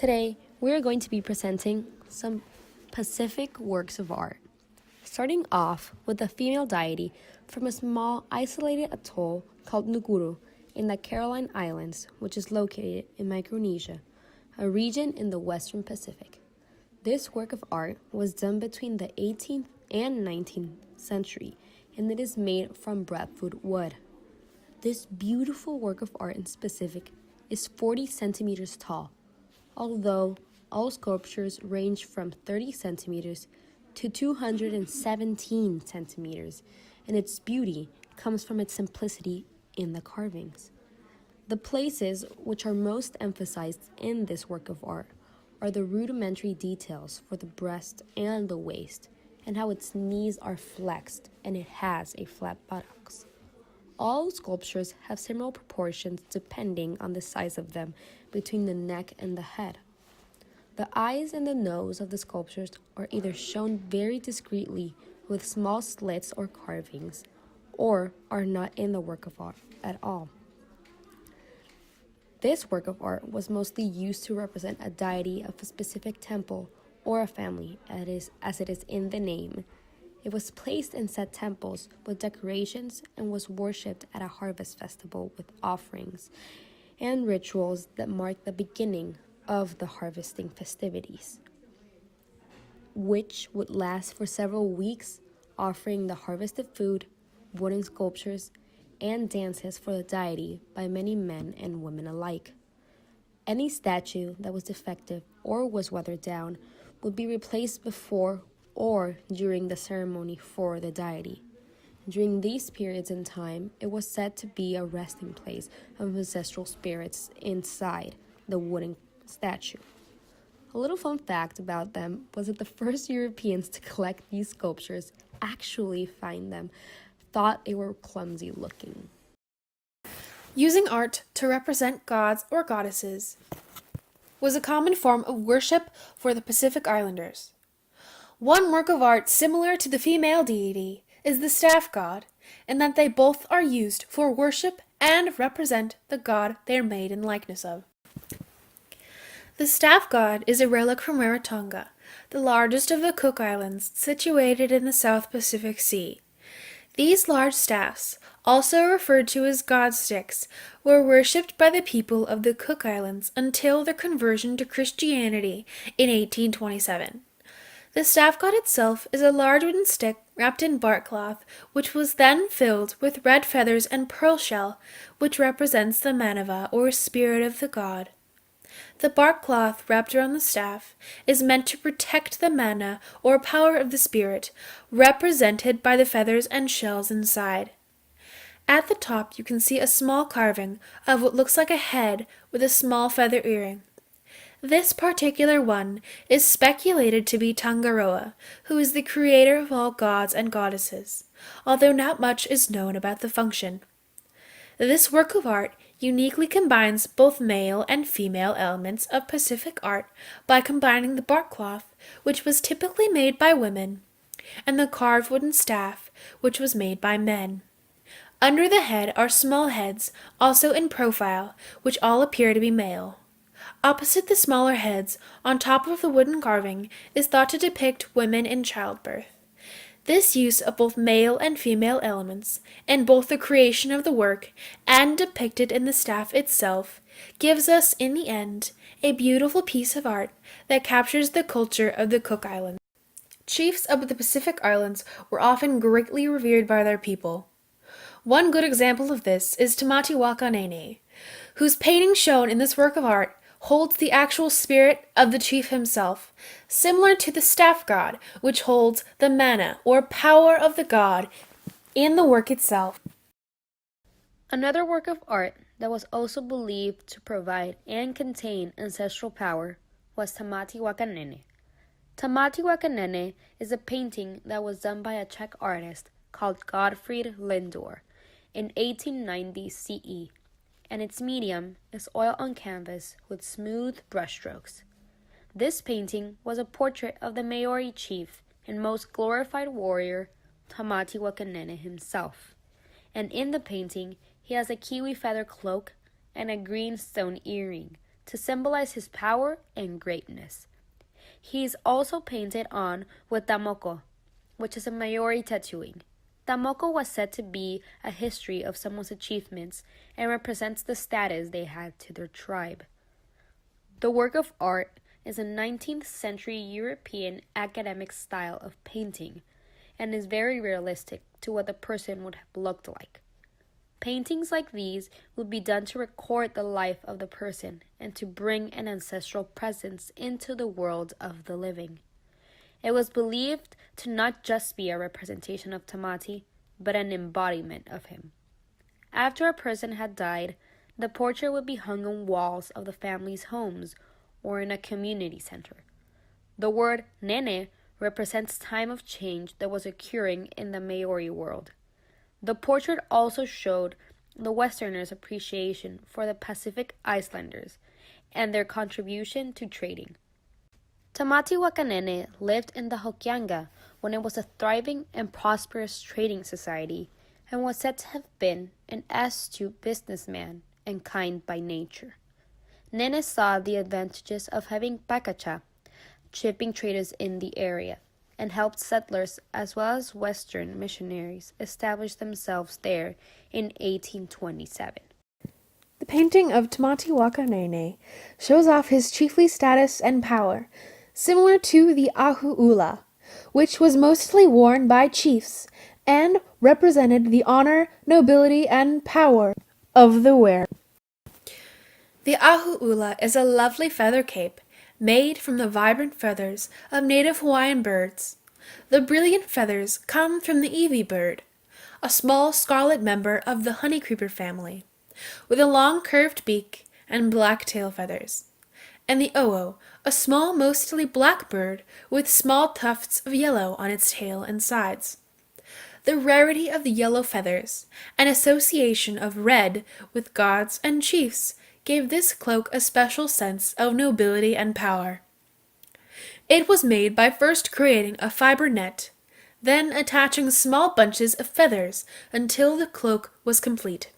Today, we are going to be presenting some Pacific works of art, starting off with a female deity from a small isolated atoll called Nuguru in the Caroline Islands, which is located in Micronesia, a region in the Western Pacific. This work of art was done between the 18th and 19th century, and it is made from breadfruit wood. This beautiful work of art in specific is 40 centimeters tall, although all sculptures range from 30 centimeters to 217 centimeters, and its beauty comes from its simplicity in the carvings. The places which are most emphasized in this work of art are the rudimentary details for the breast and the waist, and how its knees are flexed and it has a flat buttocks. All sculptures have similar proportions depending on the size of them between the neck and the head. The eyes and the nose of the sculptures are either shown very discreetly with small slits or carvings, or are not in the work of art at all. This work of art was mostly used to represent a deity of a specific temple or a family, as it is in the name. It was placed in said temples with decorations and was worshipped at a harvest festival with offerings and rituals that marked the beginning of the harvesting festivities, which would last for several weeks, offering the harvested food, wooden sculptures, and dances for the deity by many men and women alike. Any statue that was defective or was weathered down would be replaced before or during the ceremony for the deity. During these periods in time, it was said to be a resting place of ancestral spirits inside the wooden statue. A little fun fact about them was that the first Europeans to collect these sculptures actually thought they were clumsy looking. Using art to represent gods or goddesses was a common form of worship for the Pacific Islanders. One work of art similar to the female deity is the staff god, in that they both are used for worship and represent the god they are made in likeness of. The staff god is a relic from Rarotonga, the largest of the Cook Islands situated in the South Pacific Sea. These large staffs, also referred to as god sticks, were worshipped by the people of the Cook Islands until their conversion to Christianity in 1827. The staff god itself is a large wooden stick wrapped in bark cloth, which was then filled with red feathers and pearl shell, which represents the manava or spirit of the god. The bark cloth wrapped around the staff is meant to protect the mana or power of the spirit, represented by the feathers and shells inside. At the top you can see a small carving of what looks like a head with a small feather earring. This particular one is speculated to be Tangaroa, who is the creator of all gods and goddesses, although not much is known about the function. This work of art uniquely combines both male and female elements of Pacific art by combining the bark cloth, which was typically made by women, and the carved wooden staff, which was made by men. Under the head are small heads, also in profile, which all appear to be male. Opposite the smaller heads, on top of the wooden carving, is thought to depict women in childbirth. This use of both male and female elements, in both the creation of the work and depicted in the staff itself, gives us, in the end, a beautiful piece of art that captures the culture of the Cook Islands. Chiefs of the Pacific Islands were often greatly revered by their people. One good example of this is Tamati Wakanene, whose painting shown in this work of art holds the actual spirit of the chief himself, similar to the staff god, which holds the mana or power of the god in the work itself. Another work of art that was also believed to provide and contain ancestral power was Tamati Wakanene. Tamati Wakanene is a painting that was done by a Czech artist called Gottfried Lindor in 1890 CE, and its medium is oil on canvas with smooth brushstrokes. This painting was a portrait of the Maori chief and most glorified warrior, Tamati Wakanene himself, and in the painting he has a kiwi feather cloak and a green stone earring, to symbolize his power and greatness. He is also painted on with tamoko, which is a Maori tattooing. Tamoko was said to be a history of someone's achievements and represents the status they had to their tribe. The work of art is a 19th century European academic style of painting and is very realistic to what the person would have looked like. Paintings like these would be done to record the life of the person and to bring an ancestral presence into the world of the living. It was believed to not just be a representation of Tamati, but an embodiment of him. After a person had died, the portrait would be hung on walls of the family's homes or in a community center. The word nene represents time of change that was occurring in the Maori world. The portrait also showed the Westerners' appreciation for the Pacific Islanders and their contribution to trading. Tamati Wakanene lived in the Hokianga when it was a thriving and prosperous trading society and was said to have been an astute businessman and kind by nature. Nene saw the advantages of having pakacha, shipping traders in the area, and helped settlers as well as Western missionaries establish themselves there in 1827. The painting of Tamati Wakanene shows off his chiefly status and power, similar to the ahu'ula, which was mostly worn by chiefs and represented the honor, nobility, and power of the wearer. The ahu'ula is a lovely feather cape made from the vibrant feathers of native Hawaiian birds. The brilliant feathers come from the ewe bird, a small scarlet member of the honeycreeper family, with a long curved beak and black tail feathers, and the oo, a small mostly black bird with small tufts of yellow on its tail and sides. The rarity of the yellow feathers, and association of red with gods and chiefs, gave this cloak a special sense of nobility and power. It was made by first creating a fiber net, then attaching small bunches of feathers until the cloak was complete.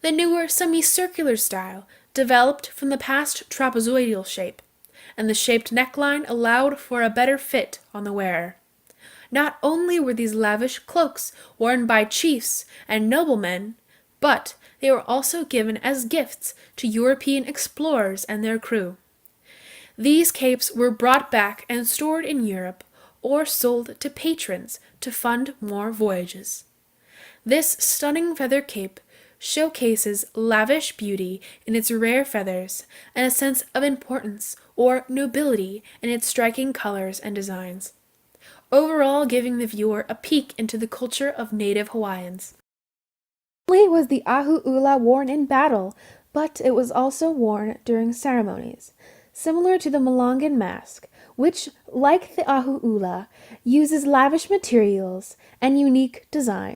The newer semicircular style developed from the past trapezoidal shape, and the shaped neckline allowed for a better fit on the wearer. Not only were these lavish cloaks worn by chiefs and noblemen, but they were also given as gifts to European explorers and their crew. These capes were brought back and stored in Europe or sold to patrons to fund more voyages. This stunning feather cape showcases lavish beauty in its rare feathers and a sense of importance or nobility in its striking colors and designs, overall giving the viewer a peek into the culture of native Hawaiians. Not only was the ahu'ula worn in battle, but it was also worn during ceremonies, similar to the Malangan mask, which, like the ahu'ula, uses lavish materials and unique design.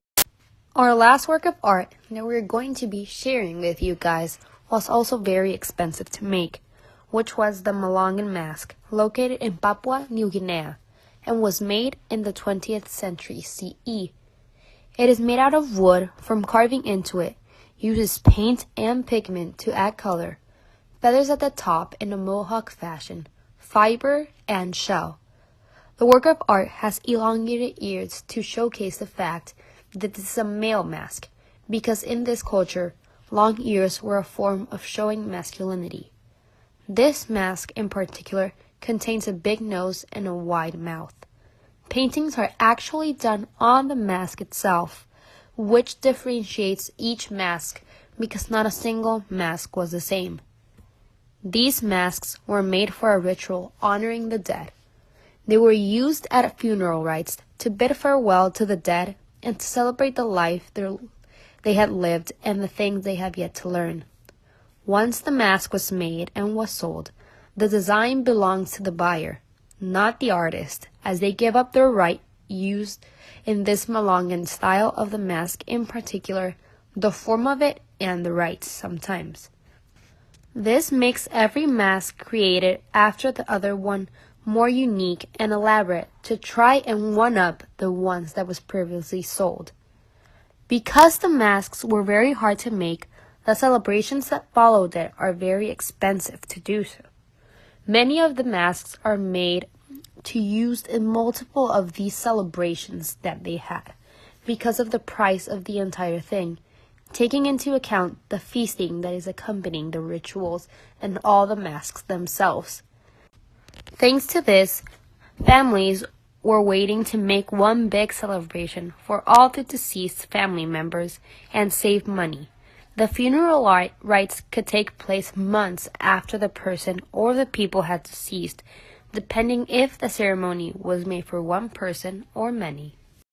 Our last work of art that we're going to be sharing with you guys was also very expensive to make, which was the Malangan mask, located in Papua New Guinea, and was made in the 20th century CE. It is made out of wood from carving into it, uses paint and pigment to add color, feathers at the top in a mohawk fashion, fiber, and shell. The work of art has elongated ears to showcase the fact that this is a male mask, because in this culture, long ears were a form of showing masculinity. This mask in particular contains a big nose and a wide mouth. Paintings are actually done on the mask itself, which differentiates each mask because not a single mask was the same. These masks were made for a ritual honoring the dead. They were used at funeral rites to bid farewell to the dead and to celebrate the life they had lived and the things they have yet to learn. Once the mask was made and was sold, the design belongs to the buyer, not the artist, as they give up their right used in this Malangan style of the mask in particular, the form of it and the rights sometimes. This makes every mask created after the other one more unique and elaborate to try and one-up the ones that was previously sold. Because the masks were very hard to make, The celebrations that followed it are very expensive to do so. Many of the masks are made to use in multiple of these celebrations that they had, because of the price of the entire thing, taking into account the feasting that is accompanying the rituals and all the masks themselves. Thanks to this, families were waiting to make one big celebration for all the deceased family members and save money. The funeral rites could take place months after the person or the people had deceased, depending if the ceremony was made for one person or many.